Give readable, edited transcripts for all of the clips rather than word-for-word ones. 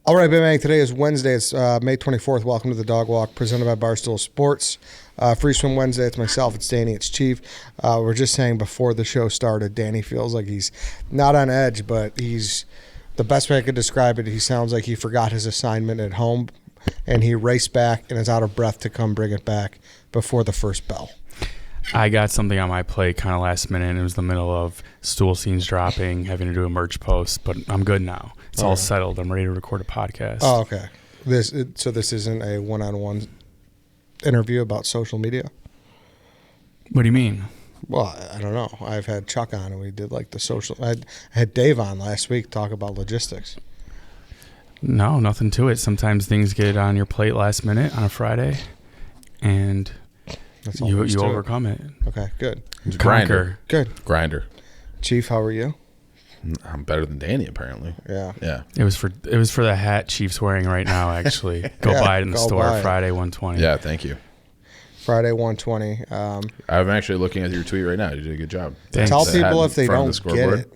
All right, Big Bang. Today is Wednesday. It's May 24th. Welcome to the Dog Walk, presented by Barstool Sports. Free Swim Wednesday. It's myself. It's Danny. It's Chief. We're just saying before the show started, Danny feels like he's not on edge, but he's the best way I could describe it. He sounds like he forgot his assignment at home, and he raced back and is out of breath to come bring it back before the first bell. I got something on my plate kind of last minute. It was the middle of stool scenes dropping, having to do a merch post, but I'm good now. It's all settled. I'm ready to record a podcast. Oh, okay. So this isn't a one-on-one interview about social media? What do you mean? Well, I don't know. I've had Chuck on, and we did like the social. I had Dave on last week talk about logistics. No, nothing to it. Sometimes things get on your plate last minute on a Friday, and you overcome it. Okay, good. Grinder. Good. Grinder. Chief, how are you? I'm better than Danny, apparently. Yeah. It was for the hat Chief's wearing right now, actually. Go buy it in the store, Friday 120. Yeah, thank you. Friday 120. I'm actually looking at your tweet right now. You did a good job. Thanks. Tell people if they don't get it.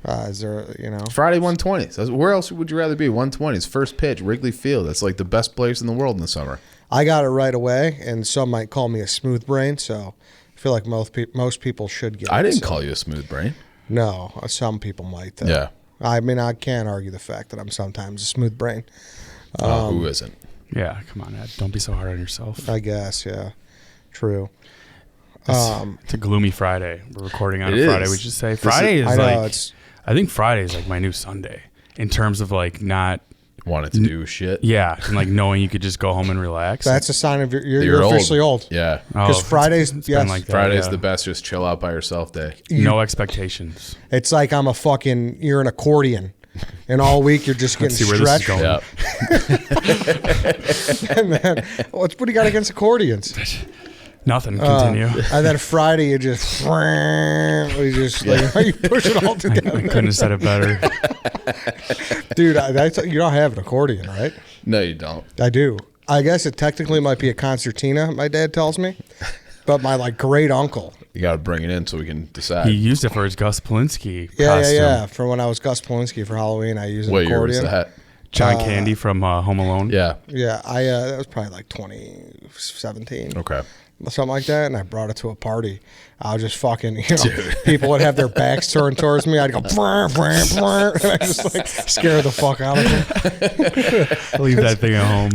Is there, Friday 120. So where else would you rather be? 120 is first pitch, Wrigley Field. That's like the best place in the world in the summer. I got it right away, and some might call me a smooth brain, so I feel like most people should get it. I didn't call you a smooth brain. No, some people might, though. Yeah. I mean, I can't argue the fact that I'm sometimes a smooth brain. Who isn't? Yeah, come on, Ed. Don't be so hard on yourself. I guess, yeah. True. It's a gloomy Friday. We're recording on It a Friday, is. we should say. Friday is I know, like, I think Friday is like my new Sunday in terms of like not. Wanted to do shit. Yeah, and like knowing you could just go home and relax. That's a sign of you're officially old. Yeah. Because Fridays, it's yes. been like that, Friday's yeah. the best, just chill out by yourself day. No expectations. It's like you're an accordion. And all week you're just getting See where this is stretched. going. Yeah. And then, what do you got against accordions? Nothing. Continue. And then Friday you just you push it all together. Couldn't have said it better. Dude, you don't have an accordion, right? No, you don't. I do. I guess it technically might be a concertina, my dad tells me. But my great uncle. You got to bring it in so we can decide. He used it for his Gus Polinski Yeah. costume. From when I was Gus Polinski for Halloween, I used an What year accordion. was that? John Candy from Home Alone. Yeah. Yeah, that was probably like 2017. Okay. Something like that, and I brought it to a party. I was just fucking, people would have their backs turned towards me. I'd go, brr, brr, brr, and I just scare the fuck out of them. Leave that thing at home.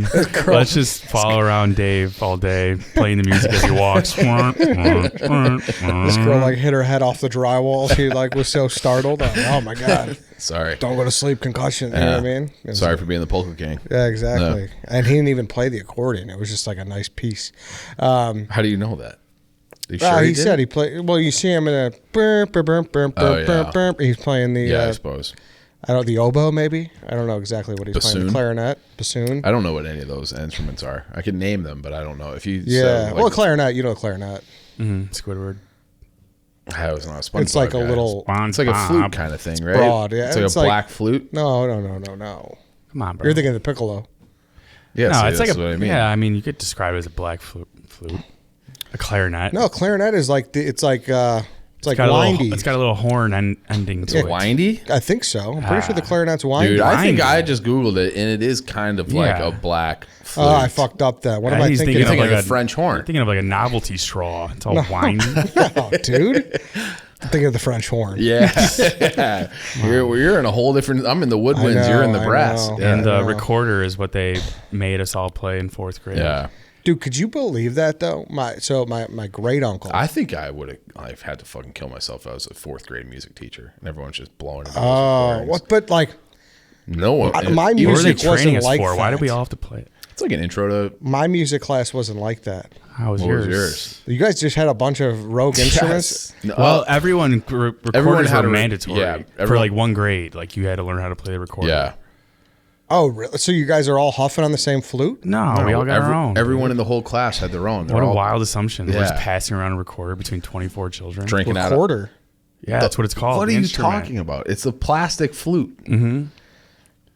Let's just follow around Dave all day, playing the music as he walks. This girl hit her head off the drywall. She was so startled. Oh my god! Sorry. Don't go to sleep, concussion. You know what I mean? Sorry for being the polka king. Yeah, exactly. No. And he didn't even play the accordion. It was just like a nice piece. How do you know that? He said he played. Well, you see him in a. He's playing the. Yeah, I suppose. I don't know, the oboe maybe. I don't know exactly what he's playing. The clarinet, bassoon. I don't know what any of those instruments are. I can name them, but I don't know. If you clarinet. You know clarinet. Mm-hmm. Squidward. I was not a SpongeBob It's like a guy. little. It's like a flute kind of thing, right? Broad, yeah. It's like a black flute. No. Come on, bro. You're thinking of the piccolo. Yeah, no, it's like what I mean. Yeah, I mean you could describe it as a black flute. A clarinet. No, clarinet is windy. It's got a little horn ending to it. Windy? I think so. I'm pretty sure the clarinet's windy. Dude, I think I just Googled it, and it is kind of like a black flute. Oh, I fucked up that. What am I thinking? You're thinking of a French horn. You're thinking of like a novelty straw. It's all windy. No, dude. I'm thinking of the French horn. Yeah. You're in a whole different... I'm in the woodwinds. You're in the brass. Yeah, and the recorder is what they made us all play in 4th grade. Yeah. Dude, could you believe that though? My great uncle. I think I've had to fucking kill myself if I was a 4th grade music teacher, and everyone's just blowing it. Oh, what? But no one. My music wasn't like that. Why did we all have to play it? It's like an intro to. My music class wasn't like that. How was yours? You guys just had a bunch of rogue instruments. No, well, recorders were mandatory for like 1 grade. Like you had to learn how to play the recorder. Yeah. Oh, really? So you guys are all huffing on the same flute? No, we all got our own. Everyone in the whole class had their own. What a wild assumption. We're just passing around a recorder between 24 children. Drinking out recorder. Yeah, that's what it's called. What are you talking about? It's a plastic flute. Mm-hmm.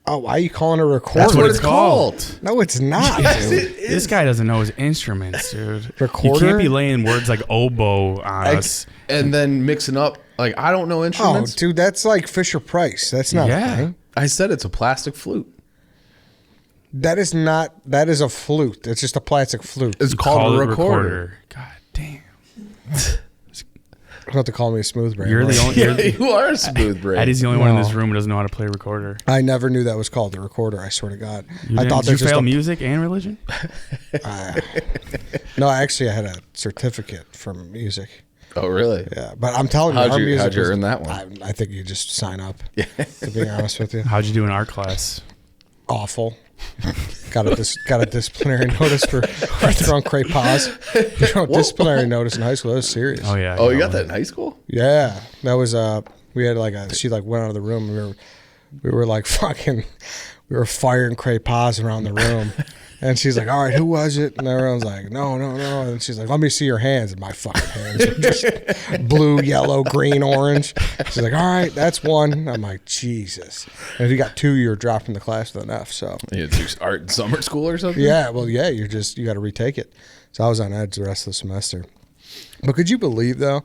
Oh, why are you calling it a recorder? That's what it's called. No, it's not. Dude. This guy doesn't know his instruments, dude. Recorder? You can't be laying words like oboe on us. And then mixing up, I don't know instruments. Oh, dude, that's like Fisher Price. That's not a thing. I said it's a plastic flute. That is not. That is a flute. It's just a plastic flute. It's called a recorder. God damn. You have to call me a smooth brain. You're the only. You are a smooth brain. Eddie's the only one in this room who doesn't know how to play a recorder. I never knew that was called the recorder. I swear to God. I thought Did you fail music and religion? No, actually, I had a certificate from music. Oh, really? Yeah, but I'm telling you, how'd you earn that one? I think you just sign up. To be honest with you, How'd you do in art class? awful. got a disciplinary notice for throwing crepe paws. Disciplinary notice in high school. That was serious. Oh yeah. Oh, you got that in high school? Yeah, that was we had she went out of the room. And we were like fucking, we were firing crepe paws around the room. And she's like, all right, who was it? And everyone's like, no. And she's like, let me see your hands. And my fucking hands were just blue, yellow, green, orange. She's like, all right, that's one. I'm like, Jesus. And if you got two, you're dropping the class with an F. So You had to do art in summer school or something? yeah, well, yeah, you got to retake it. So I was on edge the rest of the semester. But could you believe though?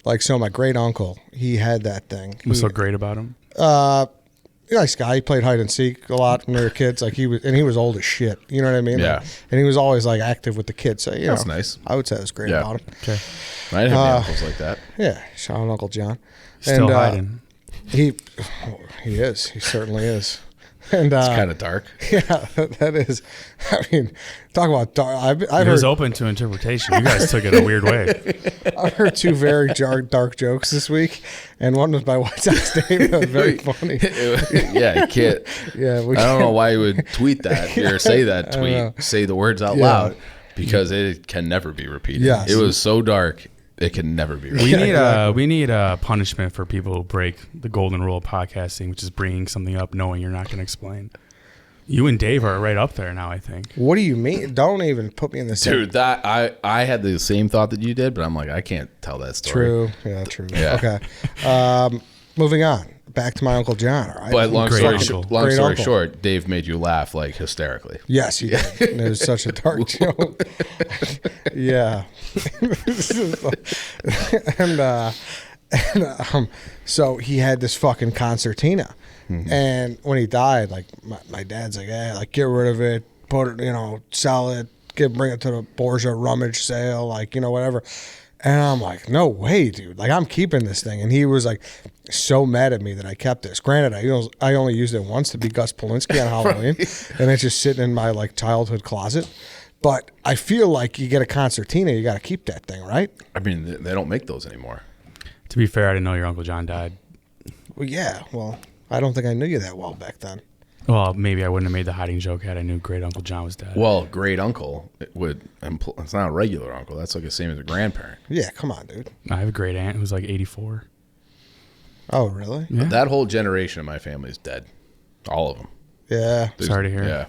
Like, so my great uncle, he had that thing. What's so great about him? Nice guy. He played hide and seek a lot when we were kids. Like he was old as shit. You know what I mean? Yeah. Like, and he was always like active with the kids. So That's nice. I would say it was great about him. Okay. I didn't have any uncles like that. Yeah, shout out Uncle John. Still hiding. He is. He certainly is. And It's kind of dark. yeah, that is. I mean, talk about dark. I've It was heard, open to interpretation. You guys took it a weird way. I've heard two very dark jokes this week, and one was by White Sox Dave. That was very funny. Yeah, you can't. Yeah, I don't know why you would tweet that or say that know. tweet, say the words out Yeah. loud, because it can never be repeated. Yes. It was so dark, it can never be We repeated. need a punishment for people who break the golden rule of podcasting, which is bringing something up knowing you're not going to explain. You and Dave are right up there now, I think. What do you mean? Don't even put me in the same. Dude, that I had the same thought that you did, but I'm like, I can't tell that story. True. Yeah, true. Yeah. Okay. Moving on. Back to my Uncle John. All right. But long Great story, uncle. long Great story uncle. short, Dave made you laugh like hysterically. Yes, he did. And it was such a dark joke. Yeah. So he had this fucking concertina. And when he died, like my dad's like, like get rid of it, put it, sell it, bring it to the Borgia rummage sale, like, whatever. And I'm like, no way, dude. Like, I'm keeping this thing. And he was like so mad at me that I kept this. Granted, I only used it once to be Gus Polinski on Halloween. And it's just sitting in my like childhood closet. But I feel like you get a concertina, you got to keep that thing, right? I mean, they don't make those anymore. To be fair, I didn't know your Uncle John died. Well, yeah. Well, I don't think I knew you that well back then. Well, maybe I wouldn't have made the hiding joke had I knew great Uncle John was dead. Well, great uncle it's not a regular uncle. That's like the same as a grandparent. Yeah, come on, dude. I have a great aunt who's like 84. Oh, really? Yeah. That whole generation of my family is dead. All of them. Yeah. Sorry to hear. Yeah.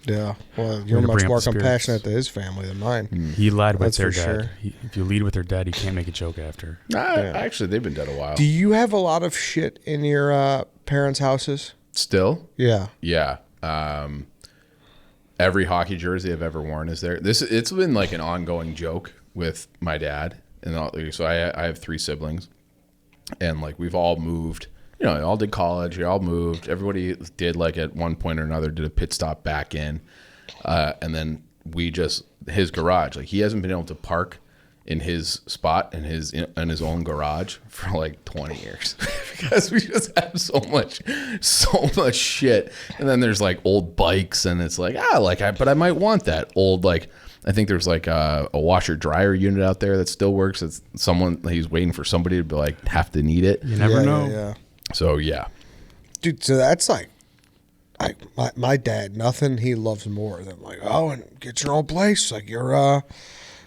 Yeah. Well, you're to much bring up more the spirits. compassionate to his family than mine. He led with That's their for dead. sure. If you lead with their dead, you can't make a joke after. Actually, they've been dead a while. Do you have a lot of shit in your parents' houses? Still? Yeah. Yeah. Every hockey jersey I've ever worn is there. It's been like an ongoing joke with my dad, and so I have 3 siblings, and like we've all moved. All did college. We all moved. Everybody did like at one point or another did a pit stop back in, and then his garage. Like he hasn't been able to park in his spot in his own garage for like 20 years because we just have so much shit. And then there's like old bikes, and it's like but I might want that old, like I think there's like a washer dryer unit out there that still works. It's he's waiting for somebody to be like have to need it. You never know. Yeah. So yeah, Dude, so that's like my dad, nothing he loves more than like, and get your own place. Like you're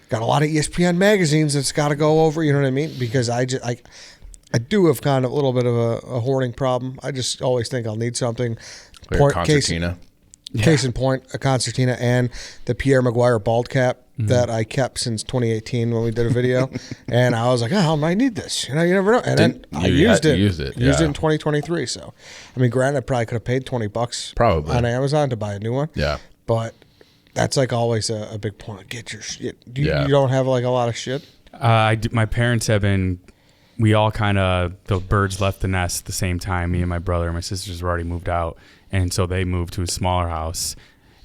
got a lot of ESPN magazines that's got to go over, you know what I mean? Because I do have kind of a little bit of a hoarding problem. I just always think I'll need something. like a concertina. Case in point, a concertina and the Pierre Maguire bald cap that I kept since 2018 when we did a video. And I was like, I might need this. You never know. And then I used it. Used it in 2023. So, I mean, granted, I probably could have paid $20 Probably on Amazon to buy a new one. Yeah. But that's like always a big point. Get your shit. You Yeah. don't have like a lot of shit? My parents have been we all kind of, the birds left the nest at the same time. Me and my brother and my sisters were already moved out. And so they moved to a smaller house.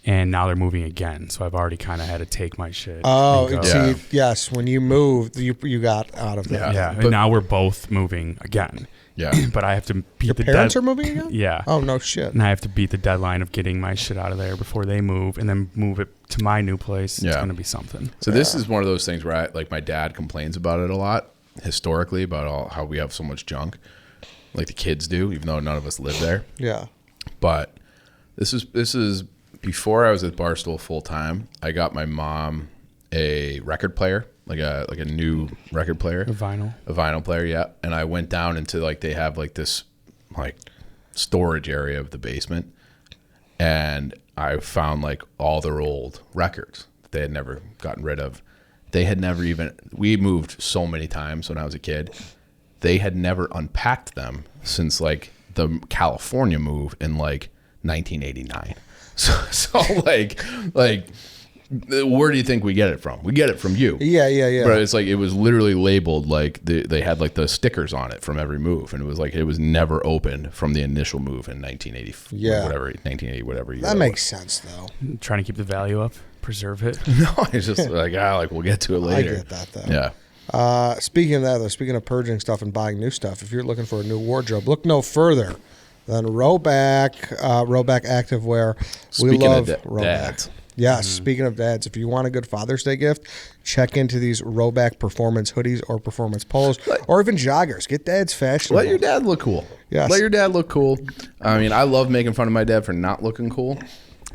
And now they're moving again. So I've already kind of had to take my shit. Oh, and go. see, yes. When you moved, you got out of that. Yeah. And now we're both moving again. Yeah. But I have to beat Your the parents are moving again? Yeah. Oh, no shit. And I have to beat the deadline of getting my shit out of there before they move and then move it to my new place. It's going to be something. So this is one of those things where my dad complains about it a lot historically about how we have so much junk, like the kids do, even though none of us live there. Yeah. But this is before I was at Barstool full time. I got my mom a record player, like a new record player, A vinyl player, yeah. And I went down into they have this storage area of the basement, and I found all their old records that they had never gotten rid of. They had never even, we moved so many times when I was a kid. They had never unpacked them since the California move in 1989. So where do you think we get it from? We get it from you. Yeah. But it's it was literally labeled they had the stickers on it from every move, and it was it was never opened from the initial move in 1980. Yeah. 1980, whatever. That makes sense, though. Trying to keep the value up, preserve it. No, it's just we'll get to it later. I get that, though. Yeah. Speaking of that, though, speaking of purging stuff and buying new stuff, if you're looking for a new wardrobe, look no further than RHOBACK Activewear. Speaking love of RHOBACK. dads. Yes, speaking of dads, if you want a good Father's Day gift, check into these RHOBACK performance hoodies or performance polos or even joggers. Get dad's fashionable. Let your dad look cool. Yes. Let your dad look cool. I mean, I love making fun of my dad for not looking cool,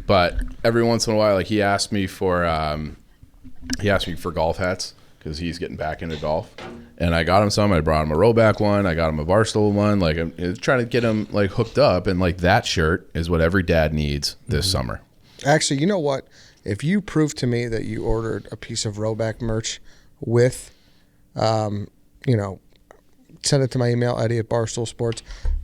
but every once in a while, he asked me for golf hats because he's getting back into golf, and I got him some. I brought him a RHOBACK one. I got him a Barstool one. I'm trying to get him hooked up, and that shirt is what every dad needs this summer. Actually, you know what? If you prove to me that you ordered a piece of RHOBACK merch with, send it to my email, Eddie at Barstool Sports,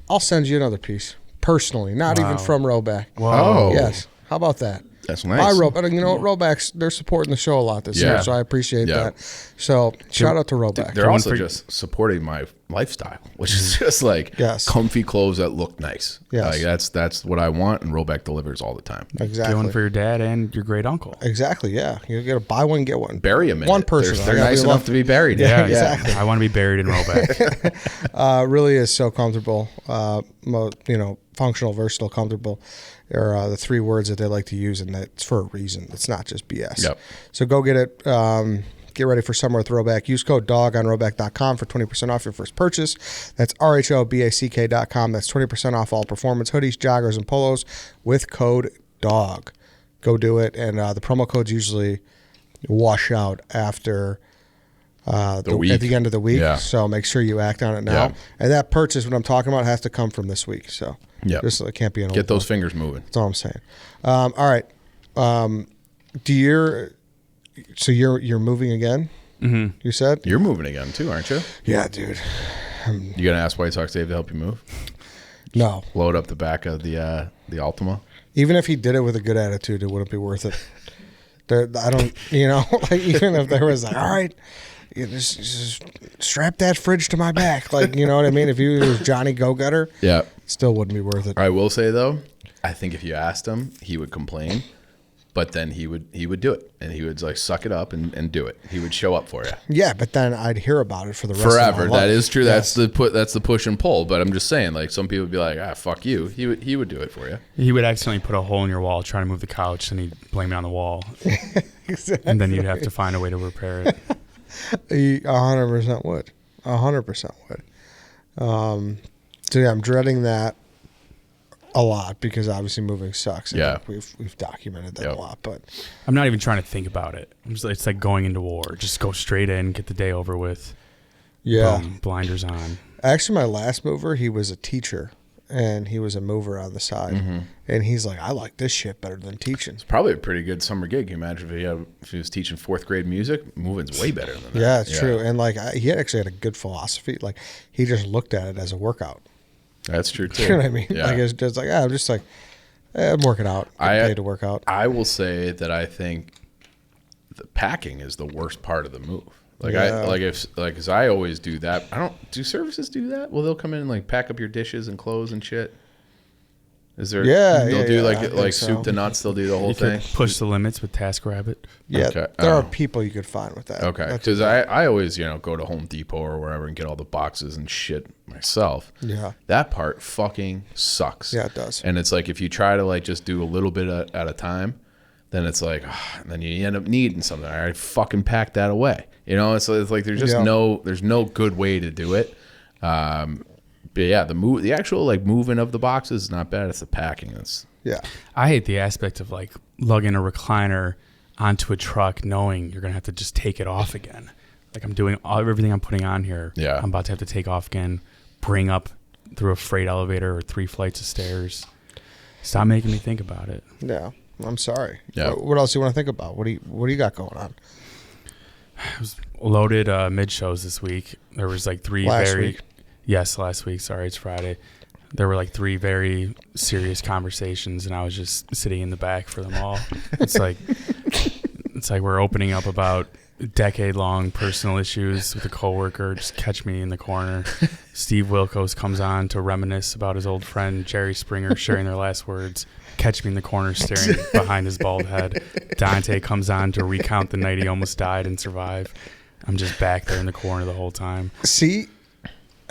I'll send you another piece personally, not even from RHOBACK. Whoa. Yes. How about that? That's nice. Buy RHOBACK. You know what? RHOBACK's, they're supporting the show a lot this year, so I appreciate that. So shout out to RHOBACK. They're also just supporting my lifestyle, which is just comfy clothes that look nice. Yes. That's what I want, and RHOBACK delivers all the time. Exactly. Get one for your dad and your great uncle. Exactly, yeah. You got to buy one, get one. Bury them in one it. person. They're nice enough to be buried. Yeah, exactly. I want to be buried in RHOBACK. Really is so comfortable. Functional, versatile, comfortable are the three words that they like to use, and that's for a reason. It's not just BS. Yep. So go get it. Get ready for summer with RHOBACK. Use code DOG on RHOBACK.com for 20% off your first purchase. That's RHOBACK.com. That's 20% off all performance hoodies, joggers, and polos with code DOG. Go do it. And the promo codes usually wash out after at the end of the week. Yeah. So make sure you act on it now. Yeah. And that purchase, what I'm talking about, has to come from this week. So it can't be an old Get those one. fingers moving. That's all I'm saying. All right. So you're moving again? Mm-hmm. You said? You're moving again too, aren't you? Yeah, dude. You gonna ask White Sox Dave to help you move? No. Load up the back of the Altima. Even if he did it with a good attitude, it wouldn't be worth it. I don't, even if there was all right, just strap that fridge to my back. You know what I mean? If he was Johnny Go-Getter, it still wouldn't be worth it. I will say though, I think if you asked him, he would complain, but then he would do it, and he would suck it up and do it. He would show up for you. Yeah, but then I'd hear about it for the rest forever. of my life. That is true. Yes. That's the push and pull. But I'm just saying, some people would be like, fuck you. He would do it for you. He would accidentally put a hole in your wall trying to move the couch, and he'd blame it on the wall. Exactly. And then you'd have to find a way to repair it. He 100% would. 100% would. So yeah, I'm dreading that a lot because obviously moving sucks. I think we've documented that a lot, but I'm not even trying to think about it. It's like going into war. Just go straight in, get the day over with. Yeah. Boom, blinders on. Actually, my last mover, he was a teacher, and he was a mover on the side. Mm-hmm. And he's like, I like this shit better than teaching. It's probably a pretty good summer gig. Can you imagine if he was teaching 4th grade music? Moving's way better than that. Yeah, it's true. And he actually had a good philosophy. He just looked at it as a workout. That's true too. You know what I mean? Yeah. It's just I'm working out. I'm paid to work out. I will say that I think the packing is the worst part of the move. Cause I always do that. I don't do services do that. Well, they'll come in and like pack up your dishes and clothes and shit. Is there? They'll do like soup to nuts. They'll do the whole thing. Push the limits with TaskRabbit. Yeah, okay. There are people you could find with that. Okay, because I always go to Home Depot or wherever and get all the boxes and shit myself. Yeah, that part fucking sucks. Yeah, it does. And it's like if you try to like just do a little bit at a time, then it's like then you end up needing something. I fucking packed that away. It's like there's just no good way to do it. But yeah, the actual like moving of the boxes is not bad. It's the packing. I hate the aspect of like lugging a recliner onto a truck knowing you're gonna have to just take it off again. Like I'm doing everything I'm putting on here. Yeah. I'm about to have to take off again, bring up through a freight elevator or 3 flights of stairs. Stop making me think about it. Yeah, I'm sorry. Yeah. What else do you want to think about? What do you got going on? I was loaded mid shows this week. There was like 3 last week. Yes, last week. Sorry, it's Friday. There were like 3 very serious conversations, and I was just sitting in the back for them all. It's like we're opening up about decade-long personal issues with a coworker. Just catch me in the corner. Steve Wilkos comes on to reminisce about his old friend Jerry Springer sharing their last words. Catch me in the corner staring behind his bald head. Dante comes on to recount the night he almost died and survived. I'm just back there in the corner the whole time. See,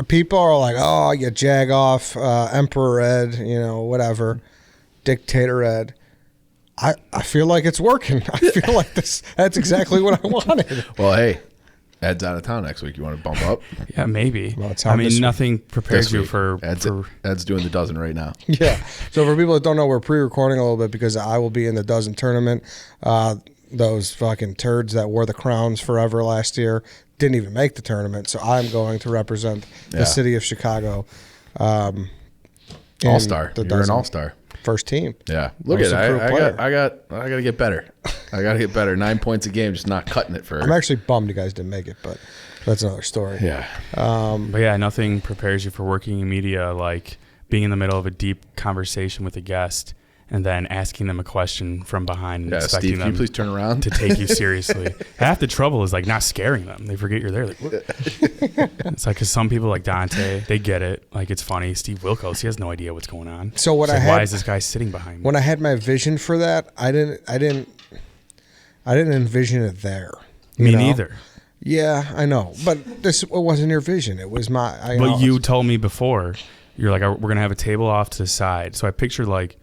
people are like, oh, you jag off, Emperor Ed, whatever, Dictator Ed. I feel like it's working. I feel like that's exactly what I wanted. Well, hey, Ed's out of town next week. You want to bump up? Yeah, maybe. Well, I mean, nothing prepares you for Ed's doing the dozen right now. Yeah. So for people that don't know, we're pre-recording a little bit because I will be in the dozen tournament. Those fucking turds that wore the crowns forever last year didn't even make the tournament. So I'm going to represent the city of Chicago. All-star. You're an all-star. First team. Yeah. Look at it. I got to get better. I got to get better. 9 points a game, just not cutting it for. I'm actually bummed you guys didn't make it, but that's another story. Yeah. But yeah, nothing prepares you for working in media like being in the middle of a deep conversation with a guest and then asking them a question from behind and expecting Steve, them can you please turn around to take you seriously. Half the trouble is like not scaring them. They forget you're there. Like, what? It's like because some people like Dante, they get it. Like it's funny. Steve Wilkos, he has no idea what's going on. So what why is this guy sitting behind me? When I had my vision for that, I didn't envision it there. Me neither. Yeah, I know, but it wasn't your vision. It was my. But you told me before, you're like, we're gonna have a table off to the side. So I pictured like,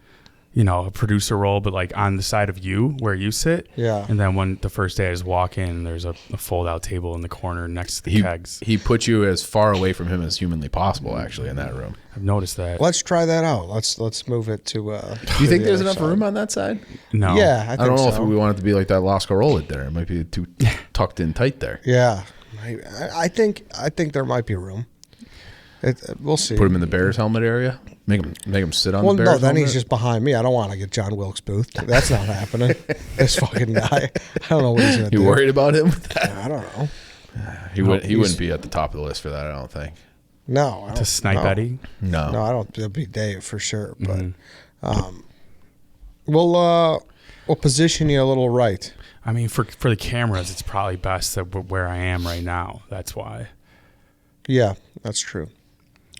a producer role, but like on the side of you where you sit. Yeah. And then when the first day I just walk in, there's a fold out table in the corner next to the kegs. He put you as far away from him as humanly possible, actually, in that room. I've noticed that. Let's try that out. Let's move it to. Do you think there's enough room on that side? No. Yeah, I don't know if we want it to be like that Las Carolla dinner. It might be too tucked in tight there. Yeah, I think there might be room. We'll see. Put him in the Bears helmet area. Make him sit on the Bears helmet. Then he's just behind me. I don't want to get John Wilkes Booth. That's not happening. This fucking guy. I don't know what he's going to do. You worried about him with that? I don't know. He wouldn't be at the top of the list for that, I don't think. No. To snipe Eddie? No, I don't. It'll be Dave for sure. But we'll position you a little right. I mean, for the cameras, it's probably best that where I am right now. That's why. Yeah, that's true.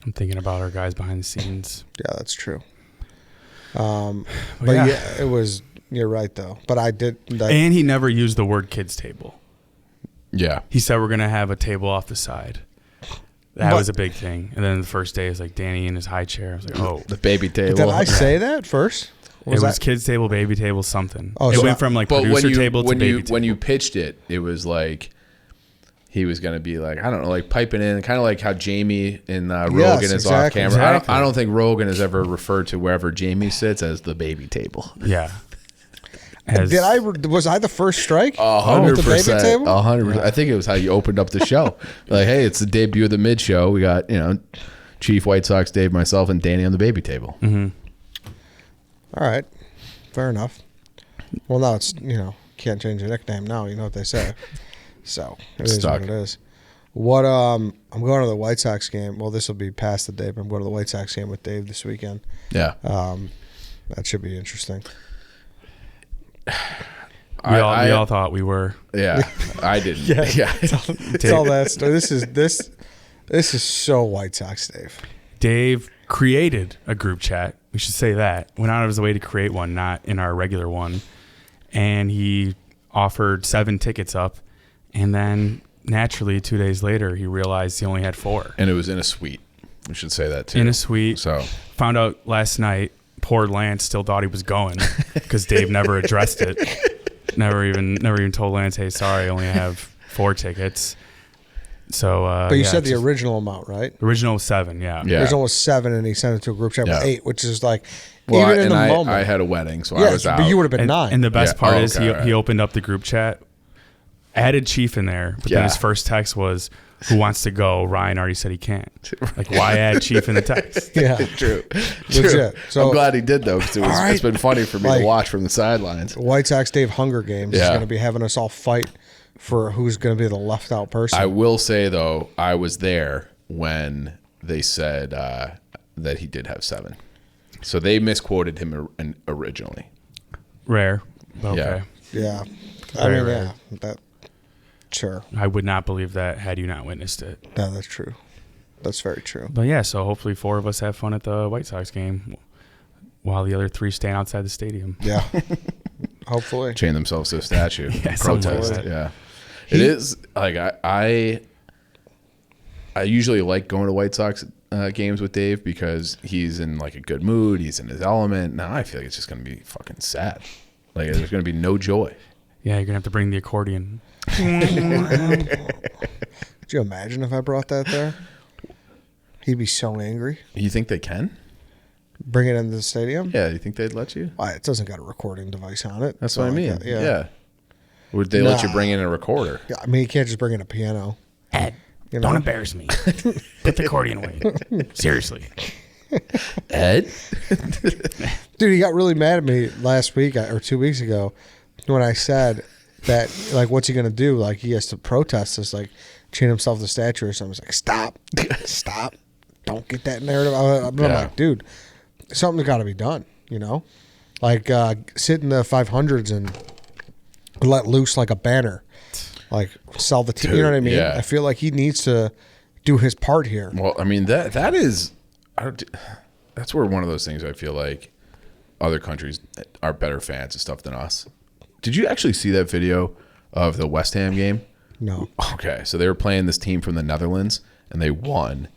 I'm thinking about our guys behind the scenes. Yeah, that's true. But yeah, it was. You're right though. But I did. And he never used the word kids table. Yeah. He said we're gonna have a table off the side. That was a big thing. And then the first day is like Danny in his high chair. I was like, oh, the baby table. Did I say that first? It was kids table, baby table, something. Oh, it went from like producer table to baby table. When you pitched it, it was like. He was going to be like, I don't know, like piping in, kind of like how Jamie and Rogan is off camera. Exactly. I don't think Rogan has ever referred to wherever Jamie sits as the baby table. Yeah. Was I the first strike? 100%. With the baby table? 100%. I think it was how you opened up the show. Like, hey, it's the debut of the mid show. We got, Chief White Sox Dave, myself, and Danny on the baby table. Mm-hmm. All right. Fair enough. Well, now it's, can't change your nickname now. You know what they say. So it is what it is. I'm going to the White Sox game. Well, this will be past the day, but I'm going to the White Sox game with Dave this weekend. Yeah. That should be interesting. We all thought we were. Yeah, I didn't. Yeah. It's all that stuff. This is so White Sox Dave. Dave created a group chat. We should say that. Went out of his way to create one, not in our regular one. And he offered 7 tickets up. And then naturally, 2 days later, he realized he only had 4. And it was in a suite. We should say that too. In a suite. So found out last night, poor Lance still thought he was going because Dave never addressed it. Never even told Lance, hey, sorry, I only have 4 tickets. So, but you said the original amount, right? Original 7, yeah. There's almost 7, and he sent it to a group chat with 8, which is like, well, even in the moment. I had a wedding, so I was out. But you would have been 9. And the best part is he opened up the group chat, added Chief in there, but then his first text was, who wants to go? Ryan already said he can't. Like, why add Chief in the text? Yeah. True. So, I'm glad he did, though, because it's been funny for me to watch from the sidelines. White Sox Dave Hunger Games is going to be having us all fight for who's going to be the left out person. I will say, though, I was there when they said that he did have 7. So they misquoted him originally. Rare. Okay. Yeah. Very rare. Sure. I would not believe that had you not witnessed it. No, that's true. That's very true. But yeah, so hopefully 4 of us have fun at the White Sox game while the other 3 stand outside the stadium. Yeah. Hopefully. Chain themselves to a statue. Yeah, protest. Like yeah. It is like I usually like going to White Sox games with Dave because he's in like a good mood. He's in his element. Now I feel like it's just going to be fucking sad. Like there's going to be no joy. Yeah, you're going to have to bring the accordion. Could you imagine if I brought that there? He'd be so angry. You think they can? Bring it into the stadium? Yeah, you think they'd let you? It doesn't got a recording device on it. That's what I mean. Yeah. Would they let you bring in a recorder? Yeah, I mean, you can't just bring in a piano. Ed, don't embarrass me. Put the accordion away. Seriously. Ed? Dude, he got really mad at me last week or 2 weeks ago when I said that, like, what's he going to do? Like, he has to protest this, like, chain himself to the statue or something. I was like, stop. Don't get that narrative. I'm like, dude, something's got to be done, you know? Like, sit in the 500s and let loose like a banner. Like, sell the team. You know what I mean? Yeah. I feel like he needs to do his part here. Well, I mean, that is... that's where one of those things I feel like other countries are better fans of stuff than us. Did you actually see that video of the West Ham game? No. Okay, so they were playing this team from the Netherlands, and they won.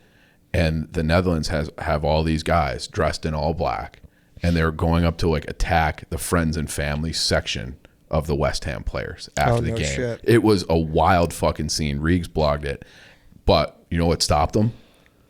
And the Netherlands have all these guys dressed in all black, and they're going up to like attack the friends and family section of the West Ham players after the game. Shit. It was a wild fucking scene. Reegs blogged it, but you know what stopped them?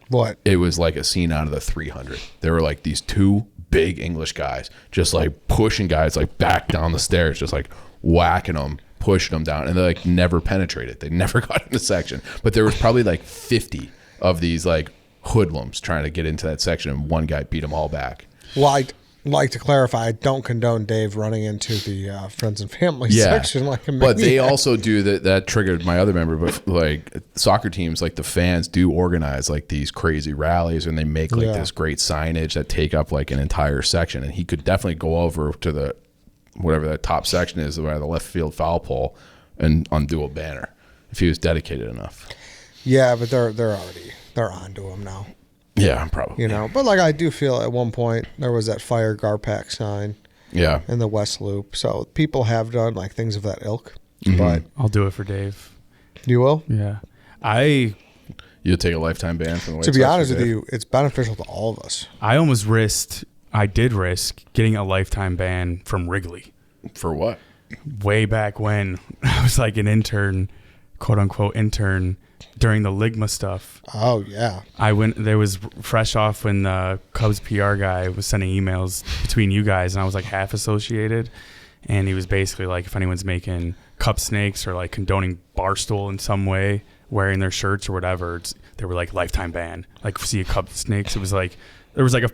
What? It was like a scene out of the 300. There were like these 2 big English guys just like pushing guys like back down the stairs, just like whacking them, pushing them down, and they like never penetrated. They never got in the section. But there was probably like 50 of these like hoodlums trying to get into that section, and one guy beat them all back. Like to clarify, I don't condone Dave running into the friends and family section like a maniac. But they also do that triggered my other member. But like soccer teams, like the fans do organize like these crazy rallies, and they make like this great signage that take up like an entire section. And he could definitely go over to the whatever that top section is, where the left field foul pole, and undo a banner if he was dedicated enough. Yeah, but they're onto him now. Yeah, probably. You know, but like I do feel at one point there was that fire Garpack sign. Yeah. In the West Loop, so people have done like things of that ilk. Mm-hmm. But I'll do it for Dave. You will? Yeah. You'll take a lifetime ban from the White Sox. To be honest with you, it's beneficial to all of us. I did risk getting a lifetime ban from Wrigley. For what? Way back when I was like an intern, quote unquote intern, during the Ligma stuff. Oh yeah. There was fresh off when the Cubs PR guy was sending emails between you guys, and I was like half associated, and he was basically like, if anyone's making cup snakes or like condoning Barstool in some way, wearing their shirts or whatever, they were like lifetime ban. Like see a cup snakes, it was like there was like a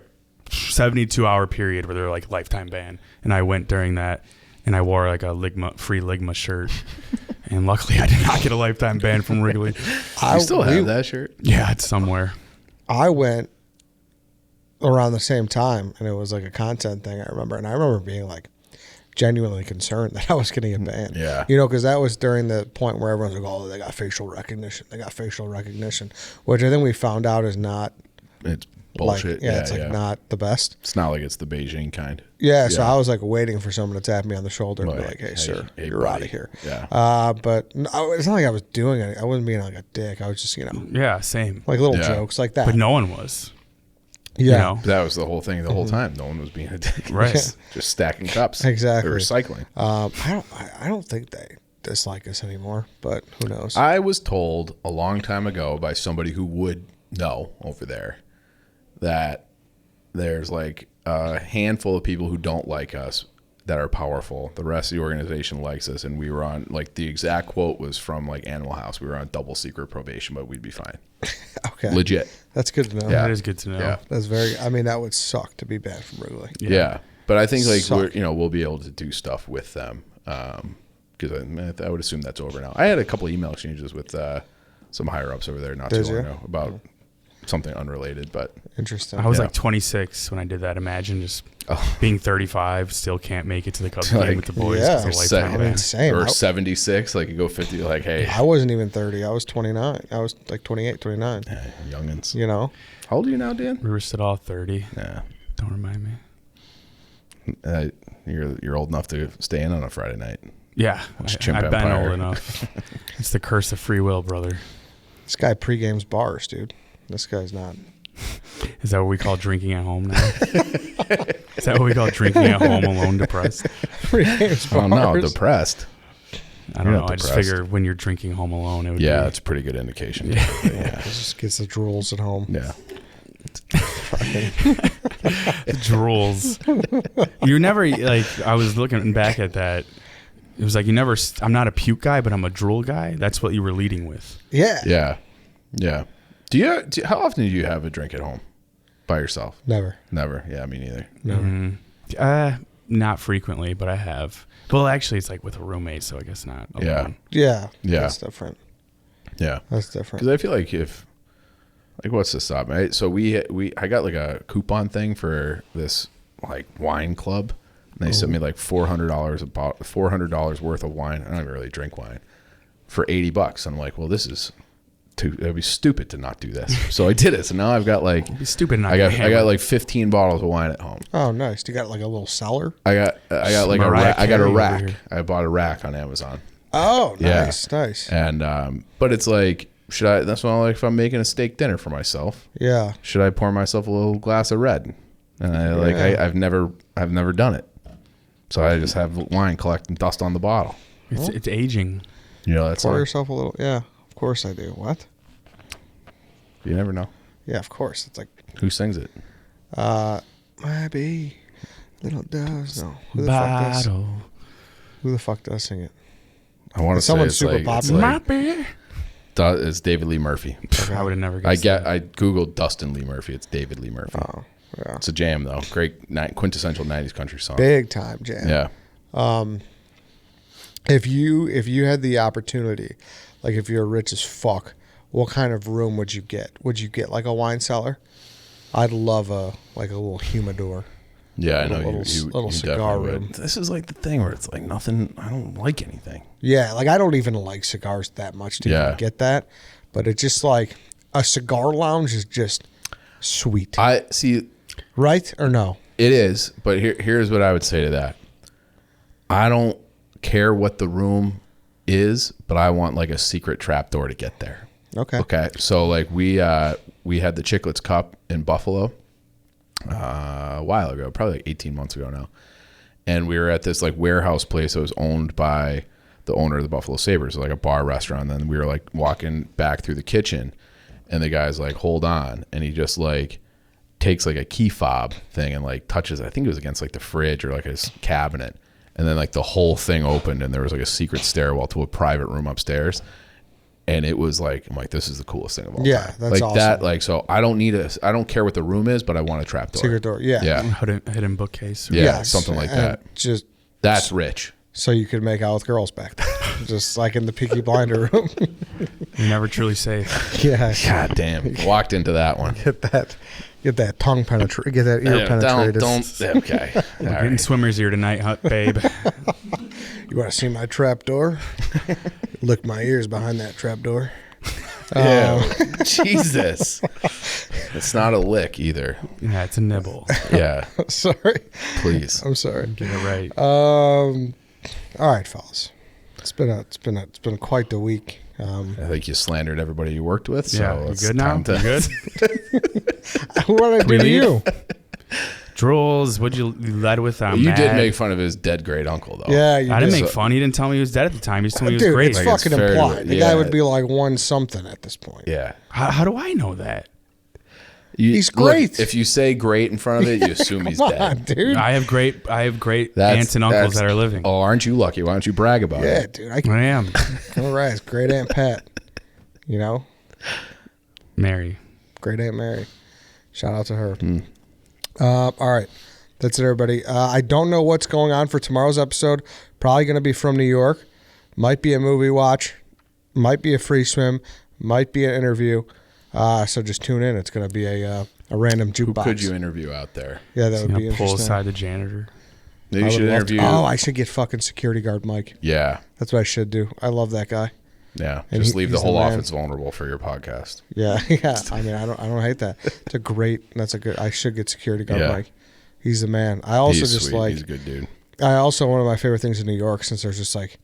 72-hour period where they were like lifetime ban, and I went during that, and I wore like a free Ligma shirt. And luckily, I did not get a lifetime ban from Wrigley. You still have that shirt? Yeah, it's somewhere. I went around the same time, and it was like a content thing, I remember. And I remember being like, genuinely concerned that I was going to get banned. Yeah. You know, because that was during the point where everyone's like, oh, they got facial recognition. They got facial recognition, which I think we found out is not. It's bullshit. Like, it's like not the best. It's not like it's the Beijing kind. Yeah, so I was like waiting for someone to tap me on the shoulder and be like, hey sir, you're out of here. Yeah. But it's not like I was doing it. I wasn't being like a dick. I was just, Yeah, same. like little jokes like that. But no one was. Yeah. You know? That was the whole thing the whole time. No one was being a dick. Right. Just stacking cups. Exactly. Or recycling. I don't think they dislike us anymore, but who knows? I was told a long time ago by somebody who would know over there that there's like a handful of people who don't like us that are powerful. The rest of the organization likes us, and we were on, like, the exact quote was from like Animal House. We were on double secret probation, but we'd be fine. Okay. Legit. That's good to know. Yeah. That is good to know. Yeah. That's that would suck to be banned from Wrigley. Yeah. But I think like Suck. we'll be able to do stuff with them. Because I would assume that's over now. I had a couple email exchanges with some higher ups over there not too long ago about something unrelated, but Interesting. I was like 26 when I did that. Imagine just being 35, still can't make it to the Cubs Like, game with the boys. yeah. 'cause of lifetime ban. Insane. or 76, like you go 50, like, hey, I wasn't even 30. I was 29. I was like 28, 29. youngins. You know? How old are you now, Dan? We were still all 30. Yeah. Don't remind me. You're old enough to stay in on a Friday night. Yeah, Chimp I've been Empire. old enough. It's the curse of free will, brother. This guy pre-games bars, dude. This guy's not. Is that what we call drinking at home now? Is that what we call drinking at home alone depressed? Pre-games Oh no, bars. depressed. I don't You're know. not I just depressed. figure when you're drinking home alone, it would Yeah, be... that's a pretty good indication. Yeah. Just gets the drools at home. Yeah. Drools. You never, like, I was looking back at that. It was like, I'm not a puke guy, but I'm a drool guy. That's what you were leading with. Yeah. Yeah. Yeah. How often do you have a drink at home by yourself? Never. Never. Yeah, me neither. Never. Not frequently, but I have. Well, actually, it's like with a roommate, so I guess not. Yeah. Alone. Yeah. Yeah. That's different. Yeah. That's different. Because I feel like what's this up? Right? So I got like a coupon thing for this like wine club. And they sent me like $400 worth of wine. I don't even really drink wine for $80. I'm like, well, this is it'd be stupid to not do this. So I did it. So now I've got like, It'd be stupid not I to got like 15 bottles of wine at home. Oh, nice. You got like a little cellar? I got like Mariah I got a Carey over rack. here. I bought a rack on Amazon. Oh, Yeah. nice. Nice. And but it's like, that's why, like, if I'm making a steak dinner for myself, Yeah. should I pour myself a little glass of red? And I've never done it. So I just have wine collecting dust on the bottle. It's aging. You know, that's Pour all. yourself a little. Yeah. Of course I do. What? You never know. Yeah, of course. It's like, Who sings it? maybe little does. No. Who the fuck does? Bottle. Who the fuck does sing it? I want to say Someone it's super like, popular. My beer. it's David Lee Murphy. I would have never I guessed that. I googled Dustin Lee Murphy. It's David Lee Murphy. Oh, yeah. It's a jam though. Great quintessential 90s country song. Big time jam. Yeah. If you had the opportunity, like if you're rich as fuck, what kind of room would you get? Would you get like a wine cellar? I'd love a little humidor. Yeah, I know Little you cigar definitely room. would. This is like the thing where it's like nothing. I don't like anything. Yeah, like I don't even like cigars that much to even get that, but it's just like a cigar lounge is just sweet. I see. Right or no? It is, but here's what I would say to that. I don't care what the room is, but I want like a secret trap door to get there. Okay. Okay, so like we had the Chiclets Cup in Buffalo a while ago, probably like 18 months ago now, and we were at this like warehouse place that was owned by the owner of the Buffalo Sabres, like a bar restaurant. And then we were like walking back through the kitchen, and the guy's like, "Hold on," and he just like takes like a key fob thing and like touches it. I think it was against like the fridge or like his cabinet, and then like the whole thing opened, and there was like a secret stairwell to a private room upstairs. And it was like, I'm like, this is the coolest thing of all Yeah, time. that's like awesome. that, like, so I don't care what the room is, but I want a trap door. Secret door. Yeah. Yeah. Hidden bookcase. Or Yeah, Yes, something like and that. Just That's rich. so you could make out with girls back there, just like in the Peaky Blinder room. You're never truly safe. Yeah. God damn. Walked into that one. Get that Get that tongue penetrate. Get that ear penetrated. Don't. Okay. All We're right. getting swimmers here tonight, babe. You want to see my trap door? Look my ears behind that trap door. Yeah. Jesus. It's not a lick either. Yeah, it's a nibble. Yeah. Sorry. Please. I'm sorry. Get it right. All right, fellas. It's been quite the week. I think you slandered everybody you worked with. So Yeah, you it's good now? time to. You good? What did I do to you? Drools, what'd you led with? You did make fun of his dead great uncle, though. Yeah, you I didn't did. make fun. He didn't tell me he was dead at the time. He just told me he was Dude, great. it's Like, it's fucking fair to- implied. The yeah. guy would be like one something at this point. Yeah. How do I know that? He's great. If you say great in front of it, you assume he's Come dead. on, dude. I have great That's- aunts and uncles that's- that are living. Oh, aren't you lucky? Why don't you brag about Yeah, it? dude. I am. All right. It's great Aunt Pat. You know? Mary. Great Aunt Mary. Shout out to her. All right. That's it, everybody. I don't know what's going on for tomorrow's episode. Probably going to be from New York. Might be a movie watch. Might be a free swim. Might be an interview. So just tune in. It's going to be a random Who jukebox. could you interview out there? Yeah, that would be Pull interesting. aside the janitor. Maybe I you would should love to- interview. Oh, I should get fucking security guard Mike. Yeah. That's what I should do. I love that guy. Yeah. And Just leave the he's the whole man. office vulnerable for your podcast. Yeah, yeah. I mean, I don't hate that. It's a great. That's a good. I should get security guard Yeah. Mike. He's the man. I also He's just sweet. like. He's a good dude. I also one of my favorite things in New York, since there's just like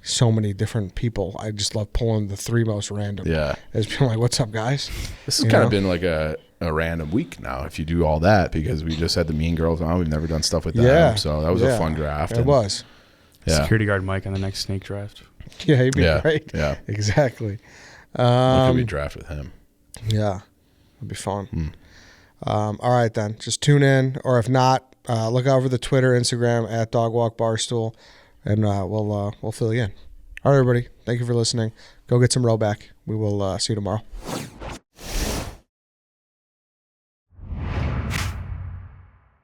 so many different people. I just love pulling the three most random. Yeah. It's being like, "What's up, guys?" This has You kind know? of been like a random week now if you do all that, because we just had the Mean Girls on. We've never done stuff with them. Yeah. So that was a fun draft. It and- was. Yeah. Security guard Mike on the next snake draft. Yeah, he'd be Yeah. great. Yeah. Exactly. When could we draft with him? Yeah, it'd be fun. All right, then. Just tune in, or if not, look over the Twitter, Instagram at Dogwalk Barstool, and we'll fill you in. All right, everybody. Thank you for listening. Go get some RHOBACK. We will see you tomorrow.